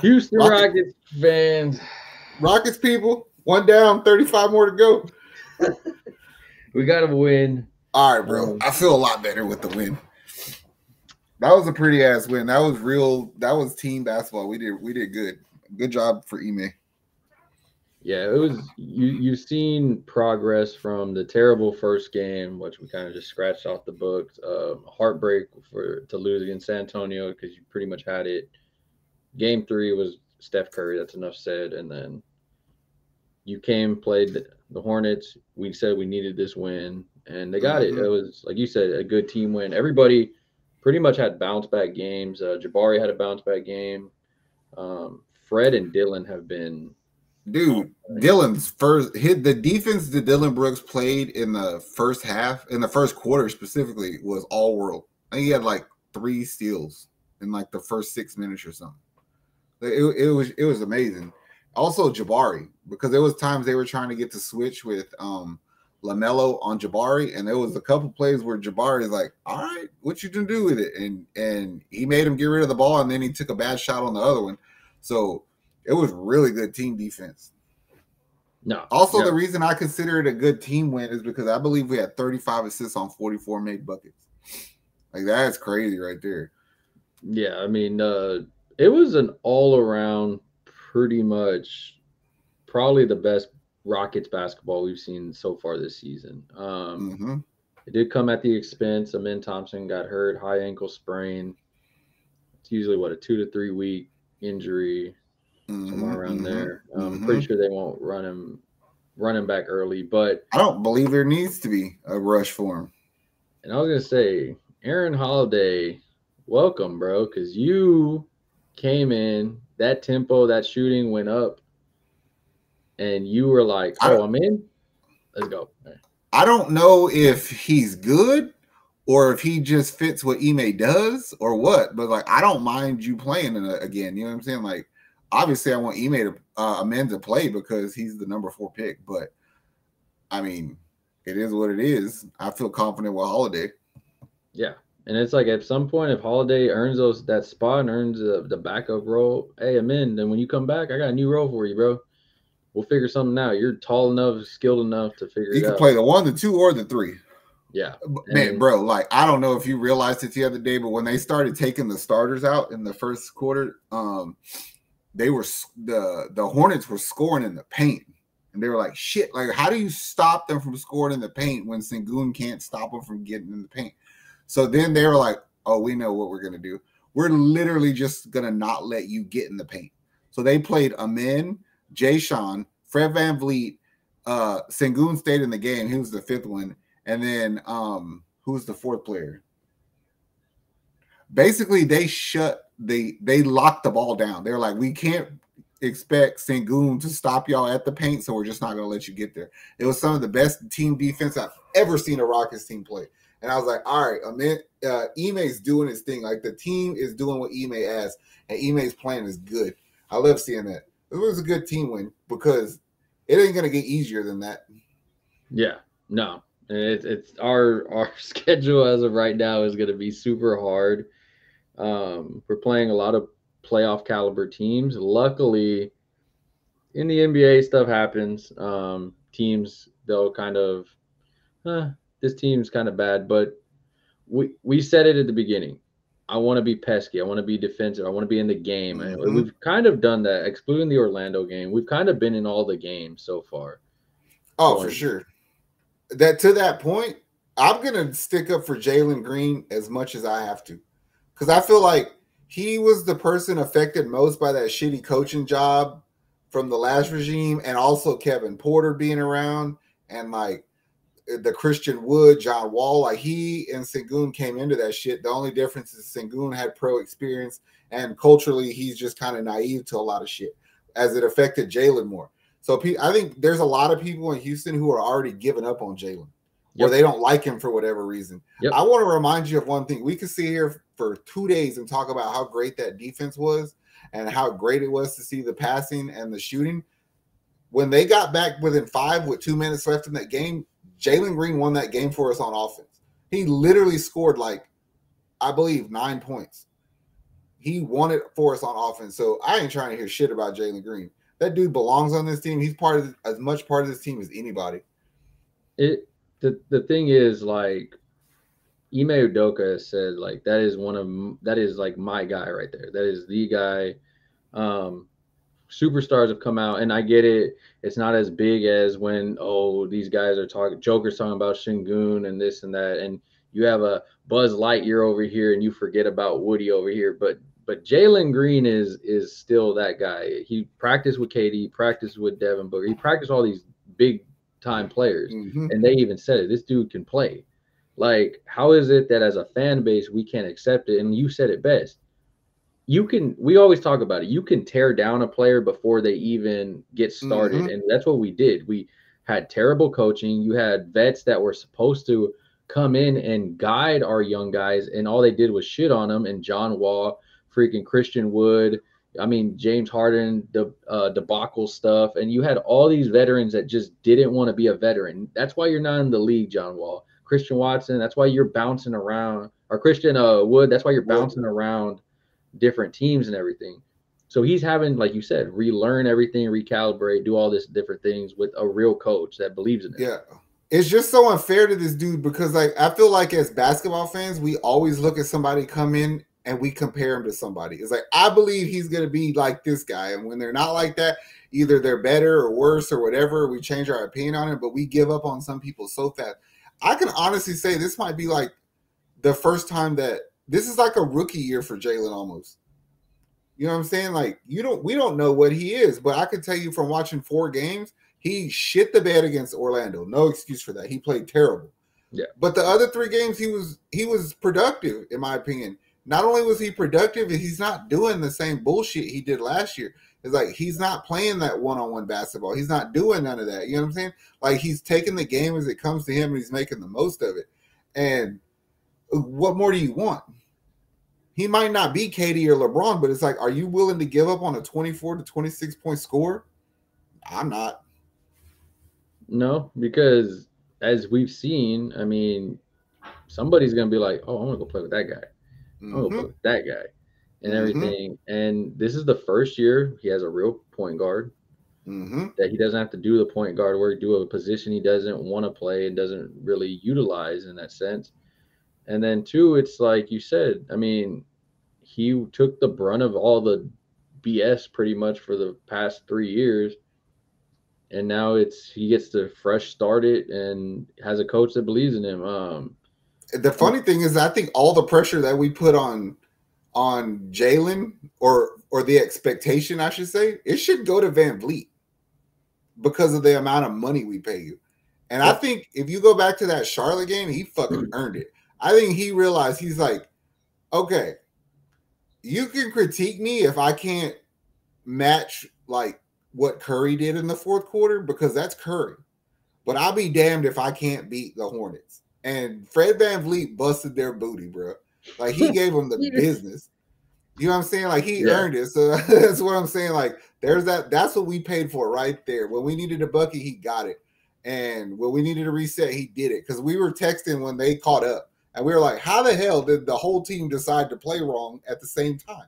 Houston Rockets fans. Rockets people, 1 down, 35 more to go. We got to win. All right, bro. I feel a lot better with the win. That was a pretty ass win. That was real. That was team basketball. We did good. Good job for Ime. Yeah, it was. You've seen progress from the terrible first game, which we kind of just scratched off the books. Heartbreak to lose against San Antonio because you pretty much had it. Game 3 was Steph Curry. That's enough said. And then you played the Hornets. We said we needed this win, and they got it. It was, like you said, a good team win. Everybody pretty much had bounce back games. Jabari had a bounce back game. Fred and Dillon have been. Dude, Dillon's the defense that Dillon Brooks played in the first half, in the first quarter specifically, was all world. I think he had like 3 steals in like the first 6 minutes or something. It was amazing. Also Jabari, because there was times they were trying to get to switch with LaMelo on Jabari, and there was a couple plays where Jabari is like, all right, what you gonna do with it? And he made him get rid of the ball, and then he took a bad shot on the other one. So it was really good team defense. No. Also, the reason I consider it a good team win is because I believe we had 35 assists on 44 made buckets. Like, that's crazy right there. Yeah, I mean, it was an all-around, pretty much, probably the best Rockets basketball we've seen so far this season. It did come at the expense. Amin Thompson got hurt, high ankle sprain. It's usually, a 2 to 3 week injury. Somewhere around there. Pretty sure they won't run him back early, but I don't believe there needs to be a rush for him. And I was gonna say, Aaron Holiday, welcome, bro, because you came in, that tempo, that shooting went up, and you were like, "Oh, I'm in. Let's go." I don't know if he's good or if he just fits what Ime does or what, but like, I don't mind you playing again. You know what I'm saying? Like, obviously, I want Amin to play because he's the number 4 pick. But I mean, it is what it is. I feel confident with Holiday. Yeah, and it's like at some point, if Holiday earns that spot and earns the backup role, hey, Amin. Then when you come back, I got a new role for you, bro. We'll figure something out. You're tall enough, skilled enough to figure it out. You can play the 1, the 2, or the 3. Yeah, man, bro. Like, I don't know if you realized it the other day, but when they started taking the starters out in the first quarter, they were the Hornets were scoring in the paint, and they were like, shit, like, how do you stop them from scoring in the paint when Sengun can't stop them from getting in the paint? So then they were like, oh, we know what we're gonna do. We're literally just gonna not let you get in the paint. So they played Amin, Jay Sean, Fred VanVleet, Sengun stayed in the game. He was the 5th one, and then who's the 4th player? Basically, they locked the ball down. They're like, we can't expect Sengun to stop y'all at the paint, so we're just not going to let you get there. It was some of the best team defense I've ever seen a Rockets team play. And I was like, all right, Ime's doing his thing. Like, the team is doing what Ime asks, and Ime's playing is good. I love seeing that. It was a good team win because it ain't going to get easier than that. Yeah, no. It's our schedule as of right now is going to be super hard. We're playing a lot of playoff caliber teams. Luckily, in the NBA, stuff happens. Teams, they'll kind of, this team's kind of bad, but we said it at the beginning. I want to be pesky. I want to be defensive. I want to be in the game. And we've kind of done that, excluding the Orlando game. We've kind of been in all the games so far. Oh, for sure. To that point, I'm going to stick up for Jalen Green as much as I have to. Because I feel like he was the person affected most by that shitty coaching job from the last regime, and also Kevin Porter being around, and like the Christian Wood, John Wall. Like, he and Sengun came into that shit. The only difference is Sengun had pro experience, and culturally he's just kind of naive to a lot of shit as it affected Jalen more. So I think there's a lot of people in Houston who are already giving up on Jalen, or they don't like him for whatever reason. I want to remind you of one thing. We could sit here for 2 days and talk about how great that defense was and how great it was to see the passing and the shooting. When they got back within 5 with 2 minutes left in that game, Jalen Green won that game for us on offense. He literally scored, like, I believe, 9 points. he wanted for us on offense. So I ain't trying to hear shit about Jalen Green. That dude belongs on this team. He's as much part of this team as anybody. The thing is, like, Ime Udoka said, like, that is like my guy right there. That is the guy. Superstars have come out, and I get it. It's not as big as when these guys are talking. Joker's talking about Sengun and this and that, and you have a Buzz Lightyear over here, and you forget about Woody over here. But Jalen Green is still that guy. He practiced with KD, practiced with Devin Booker, he practiced all these big time players, and they even said it. This dude can play. Like, how is it that as a fan base we can't accept it? And you said it best. We always talk about it. You can tear down a player before they even get started. And that's what we did. We had terrible coaching. You had vets that were supposed to come in and guide our young guys, and all they did was shit on them. And John Wall, freaking Christian Wood, I mean, James Harden, the debacle stuff. And you had all these veterans that just didn't want to be a veteran. That's why you're not in the league, John Wall. Christian Watson, that's why you're bouncing around. Or Christian Wood, that's why you're bouncing around different teams and everything. So he's having, like you said, relearn everything, recalibrate, do all this different things with a real coach that believes in it. Yeah. It's just so unfair to this dude because, like, I feel like as basketball fans, we always look at somebody come in and we compare him to somebody. It's like, I believe he's going to be like this guy. And when they're not like that, either they're better or worse or whatever, we change our opinion on it, but we give up on some people so fast. I can honestly say this might be like the first time that this is like a rookie year for Jalen almost. You know what I'm saying? Like, we don't know what he is, but I can tell you from watching 4 games, he shit the bed against Orlando. No excuse for that. He played terrible. Yeah. But the other 3 games, he was productive, in my opinion. Not only was he productive, he's not doing the same bullshit he did last year. It's like he's not playing that one-on-one basketball. He's not doing none of that. You know what I'm saying? Like, he's taking the game as it comes to him, and he's making the most of it. And what more do you want? He might not be KD or LeBron, but it's like, are you willing to give up on a 24 to 26 point score? I'm not. No, because as we've seen, I mean, somebody's going to be like, oh, I want to go play with that guy. I want to go play with that guy and everything. And this is the first year he has a real point guard that he doesn't have to do the point guard work, do a position he doesn't want to play and doesn't really utilize in that sense. And then 2, it's like you said, I mean, he took the brunt of all the BS pretty much for the past 3 years. And now he gets to fresh start it and has a coach that believes in him. The funny thing is, I think all the pressure that we put on Jalen or the expectation, I should say, it should go to VanVleet because of the amount of money we pay you. And I think if you go back to that Charlotte game, he fucking earned it. I think he realized, he's like, okay, you can critique me if I can't match like what Curry did in the 4th quarter, because that's Curry. But I'll be damned if I can't beat the Hornets. And Fred VanVleet busted their booty, bro. Like, he gave them the business. You know what I'm saying? Like, he earned it. So that's what I'm saying. Like, there's that. That's what we paid for right there. When we needed a bucket, he got it. And when we needed a reset, he did it. Because we were texting when they caught up. And we were like, how the hell did the whole team decide to play wrong at the same time?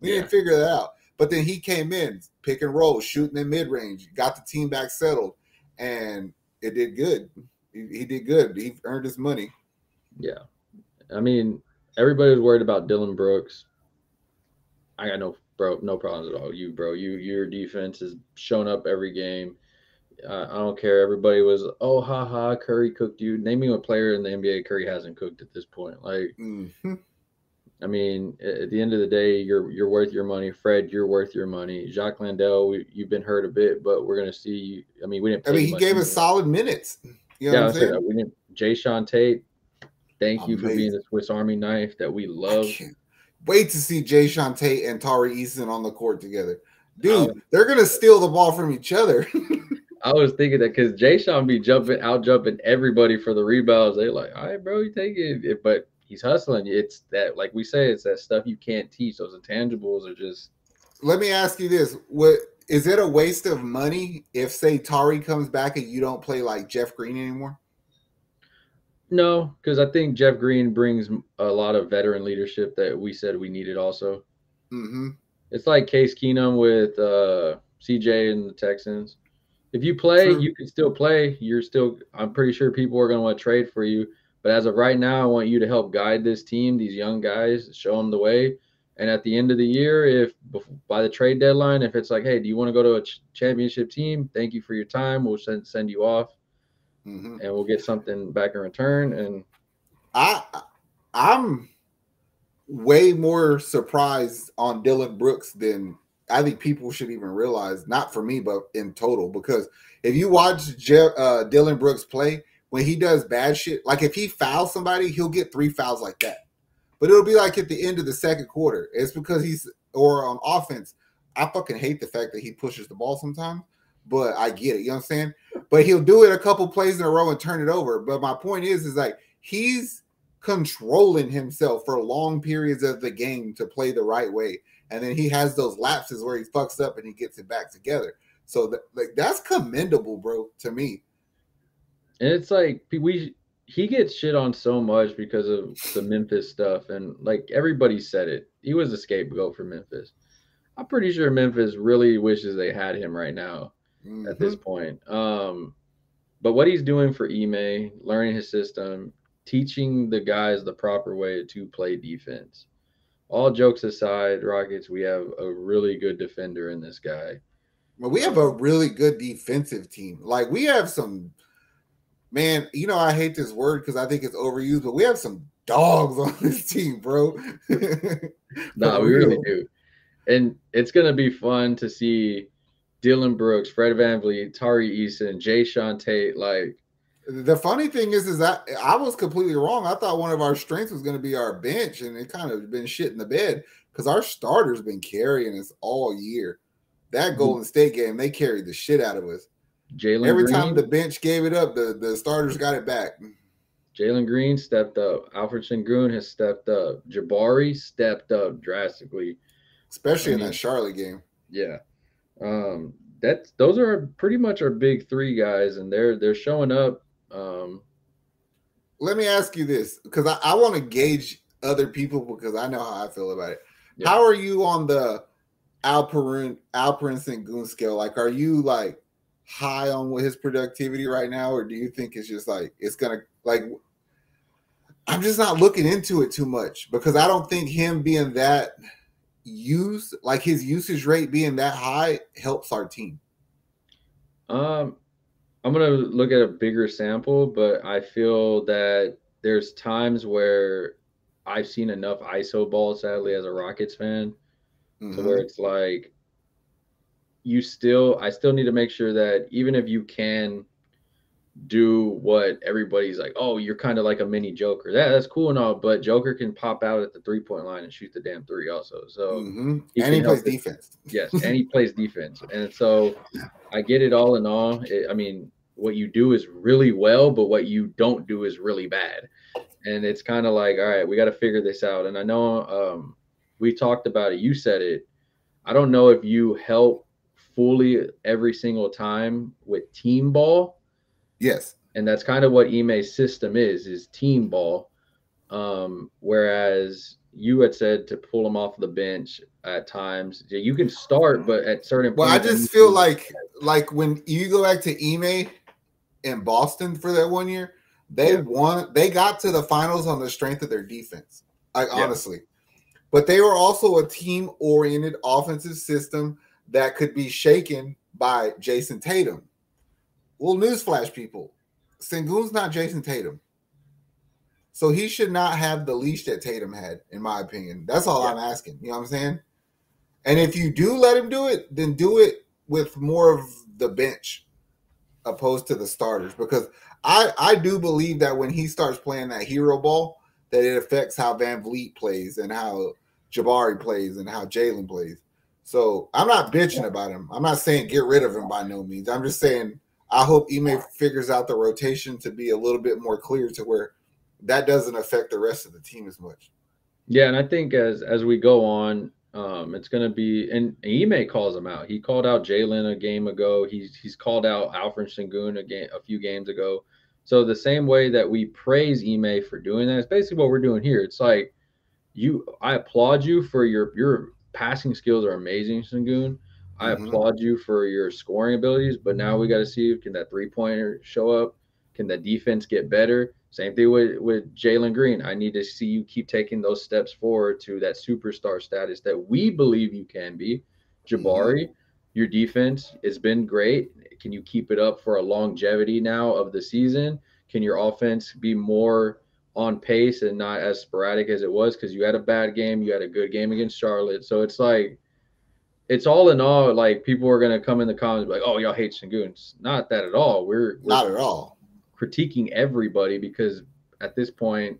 We didn't figure that out. But then he came in, pick and roll, shooting in mid-range, got the team back settled, and it did good. He did good. He earned his money. Yeah. I mean, everybody was worried about Dillon Brooks. I got no problems at all. Your defense has shown up every game. I don't care. Everybody was, oh, ha, Curry cooked you. Name me a player in the NBA Curry hasn't cooked at this point. Like, I mean, at the end of the day, you're worth your money. Fred, you're worth your money. Jacques Landale, you've been hurt a bit, but we're going to see you. I mean, we didn't play he gave us solid minutes. You know what I'm saying? We didn't. Jayshawn Tate, thank you for being the Swiss Army knife that we love. I can't wait to see Jayshawn Tate and Tari Eason on the court together. Dude, they're going to steal the ball from each other. I was thinking that because Jayshawn be out jumping everybody for the rebounds. They're like, all right, bro, you take it. But he's hustling. It's that, like we say, it's that stuff you can't teach. Those intangibles are just. Let me ask you this. Is it a waste of money if, say, Tari comes back and you don't play like Jeff Green anymore? No, because I think Jeff Green brings a lot of veteran leadership that we said we needed also. Mm-hmm. It's like Case Keenum with CJ and the Texans. If you play, True. you can still play. You're still. I'm pretty sure people are going to want to trade for you. But as of right now, I want you to help guide this team, these young guys, show them the way. And at the end of the year, if by the trade deadline, if it's like, hey, do you want to go to a championship team? Thank you for your time. We'll send you off, Mm-hmm. and we'll get something back in return. And I I'm way more surprised on Dillon Brooks than I think people should even realize. Not for me, but in total. Because if you watch Dillon Brooks play, when he does bad shit, like if he fouls somebody, he'll get 3 fouls like that. But it'll be like at the end of the second quarter. It's because or on offense. I fucking hate the fact that he pushes the ball sometimes, but I get it. You know what I'm saying? But he'll do it a couple plays in a row and turn it over. But my point is like he's controlling himself for long periods of the game to play the right way. And then he has those lapses where he fucks up and he gets it back together. So that's commendable, bro, to me. And it's like he gets shit on so much because of the Memphis stuff, and like everybody said it, he was a scapegoat for Memphis. I'm pretty sure Memphis really wishes they had him right now at this point. But what he's doing for Ime, learning his system, teaching the guys the proper way to play defense. All jokes aside, Rockets, we have a really good defender in this guy. Well, we have a really good defensive team. Like we have some, man, you know, I hate this word because I think it's overused, but we have some dogs on this team, bro. No, we really do. And it's going to be fun to see Dillon Brooks, Fred VanVleet, Tari Eason, Jay Sean Tate. Like, the funny thing is that I was completely wrong. I thought one of our strengths was going to be our bench, and it kind of been shit in the bed because our starters been carrying us all year. That Golden State game, they carried the shit out of us. Every time the bench gave it up, the starters got it back. Jalen Green stepped up. Alfred Sengun has stepped up. Jabari stepped up drastically, especially in that Charlotte game. Yeah, those are pretty much our big 3 guys, and they're showing up. Let me ask you this, because I want to gauge other people because I know how I feel about it. Yeah. How are you on the Alperen Sengun scale? Like, are you like high on his productivity right now, or do you think it's just like it's gonna like? I'm just not looking into it too much because I don't think him being that like his usage rate being that high helps our team. I'm going to look at a bigger sample, but I feel that there's times where I've seen enough ISO ball, sadly, as a Rockets fan, to where it's like I still need to make sure that even if you can do what everybody's like, oh, you're kind of like a mini Joker. That's cool and all, but Joker can pop out at the 3-point line and shoot the damn 3 also. So he plays defense. Yes, and he plays defense. And so I get it all in all. I mean, what you do is really well, but what you don't do is really bad. And it's kind of like, all right, we got to figure this out. And I know we talked about it. You said it. I don't know if you help fully every single time with team ball. Yes. And that's kind of what Ime's system is team ball. Whereas you had said to pull him off the bench at times. You can start, but at certain points. Well, I just feel like when you go back to Ime in Boston for that 1 year, they got to the finals on the strength of their defense. Honestly. But they were also a team-oriented offensive system that could be shaken by Jason Tatum. Well, newsflash, people. Sengun's not Jason Tatum. So he should not have the leash that Tatum had, in my opinion. That's all I'm asking. You know what I'm saying? And if you do let him do it, then do it with more of the bench opposed to the starters. Because I do believe that when he starts playing that hero ball, that it affects how VanVleet plays and how Jabari plays and how Jalen plays. So I'm not bitching about him. I'm not saying get rid of him by no means. I'm just saying I hope Ime figures out the rotation to be a little bit more clear to where that doesn't affect the rest of the team as much. Yeah, and I think as we go on, it's going to be – and Ime calls him out. He called out Jalen a game ago. He's called out Alfred Sengun a few games ago. So the same way that we praise Ime for doing that, it's basically what we're doing here. It's like I applaud you for your passing skills are amazing, Sengun. I applaud you for your scoring abilities, but now we got to see, can that 3-pointer show up? Can that defense get better? Same thing with Jalen Green. I need to see you keep taking those steps forward to that superstar status that we believe you can be. Jabari, your defense has been great. Can you keep it up for a longevity now of the season? Can your offense be more on pace and not as sporadic as it was? Because you had a bad game, you had a good game against Charlotte. So it's like, it's all in all, like, people are going to come in the comments like, oh, y'all hate Sengun. It's not that at all. We're not at all critiquing everybody because at this point,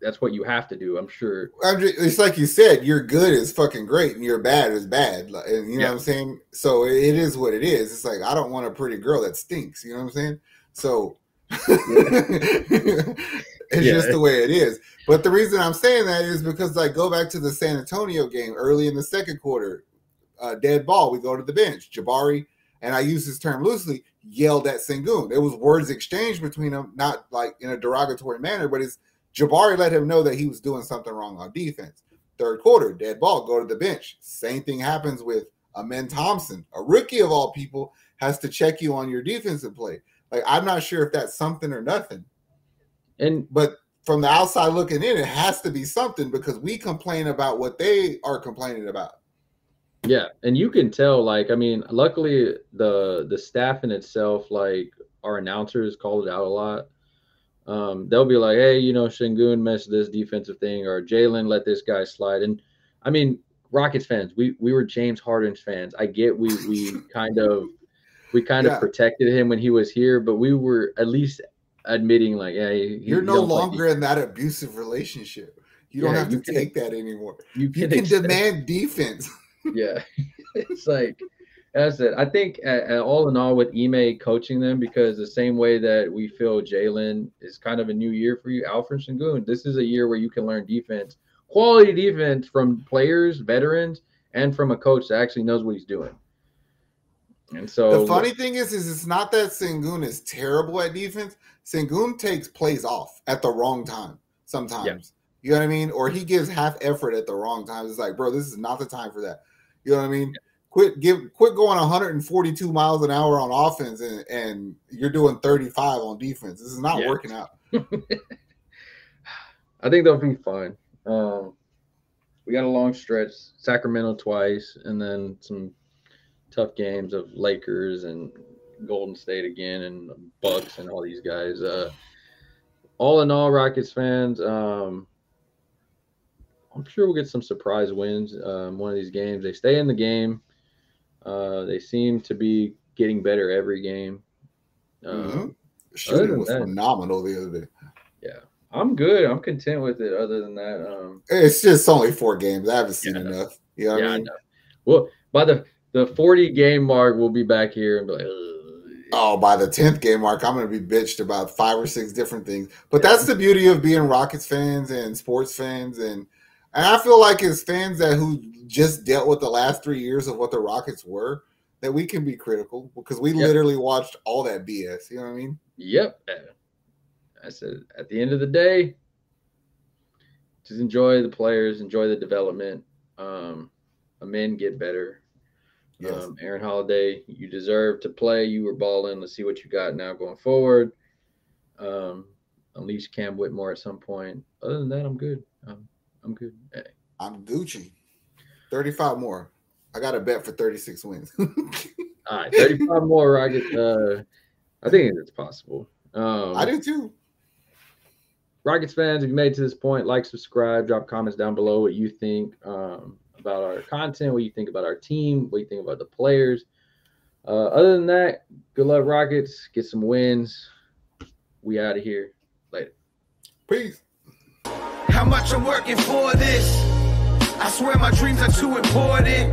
that's what you have to do. I'm sure. It's like you said, you're good is fucking great and you're bad is bad. And you know what I'm saying? So it is what it is. It's like, I don't want a pretty girl that stinks. You know what I'm saying? So it's just the way it is. But the reason I'm saying that is because, like, go back to the San Antonio game early in the second quarter, dead ball, we go to the bench. Jabari, and I use this term loosely, yelled at Sengun. There was words exchanged between them, not like in a derogatory manner, but it's Jabari let him know that he was doing something wrong on defense. Third quarter, dead ball, go to the bench. Same thing happens with Amen Thompson. A rookie of all people has to check you on your defensive play. Like, I'm not sure if that's something or nothing. But from the outside looking in, it has to be something because we complain about what they are complaining about. Yeah, and you can tell, like, I mean, luckily the staff in itself, like our announcers called it out a lot. They'll be like, hey, you know, Sengun messed this defensive thing, or Jalen let this guy slide. And I mean, Rockets fans, we were James Harden's fans. I get we kind of protected him when he was here, but we were at least admitting, like, hey, you're no longer in that abusive relationship. You don't have to take that anymore. You can demand defense. Yeah, it's like, that's it. I think all in all with Ime coaching them, because the same way that we feel Jalen is kind of a new year for you, Alperen Sengun, this is a year where you can learn defense, quality defense from players, veterans, and from a coach that actually knows what he's doing. And so the funny thing is it's not that Sengun is terrible at defense. Sengun takes plays off at the wrong time sometimes. Yeah. You know what I mean? Or he gives half effort at the wrong time. It's like, bro, this is not the time for that. You know what I mean? Yeah. Quit going 142 miles an hour on offense and you're doing 35 on defense. This is not working out. I think they'll be fine. We got a long stretch, Sacramento twice, and then some tough games of Lakers and Golden State again and Bucks and all these guys. All in all, Rockets fans, I'm sure we'll get some surprise wins one of these games. They stay in the game. They seem to be getting better every game. Shooting was phenomenal the other day. Yeah, I'm good. I'm content with it. Other than that, it's just only 4 games. I haven't seen enough. You know what I mean? Well, by the 40-game mark, we'll be back here and be like, oh, by the 10th game mark, I'm going to be bitched about 5 or 6 different things. But that's the beauty of being Rockets fans and sports fans. And I feel like as fans who just dealt with the last 3 years of what the Rockets were, that we can be critical because we literally watched all that BS. You know what I mean? Yep. I said, at the end of the day, just enjoy the players, enjoy the development. Men get better. Yes. Aaron Holiday, you deserve to play. You were balling. Let's see what you got now going forward. Unleash Cam Whitmore at some point. Other than that, I'm good. I'm good. Hey. I'm Gucci. 35 more. I got a bet for 36 wins. All right, 35 more Rockets. I think it's possible. I do too. Rockets fans, if you made it to this point, like, subscribe, drop comments down below what you think about our content, what you think about our team, what you think about the players. Other than that, good luck, Rockets. Get some wins. We out of here. Later. Peace. How much I'm working for this? I swear my dreams are too important.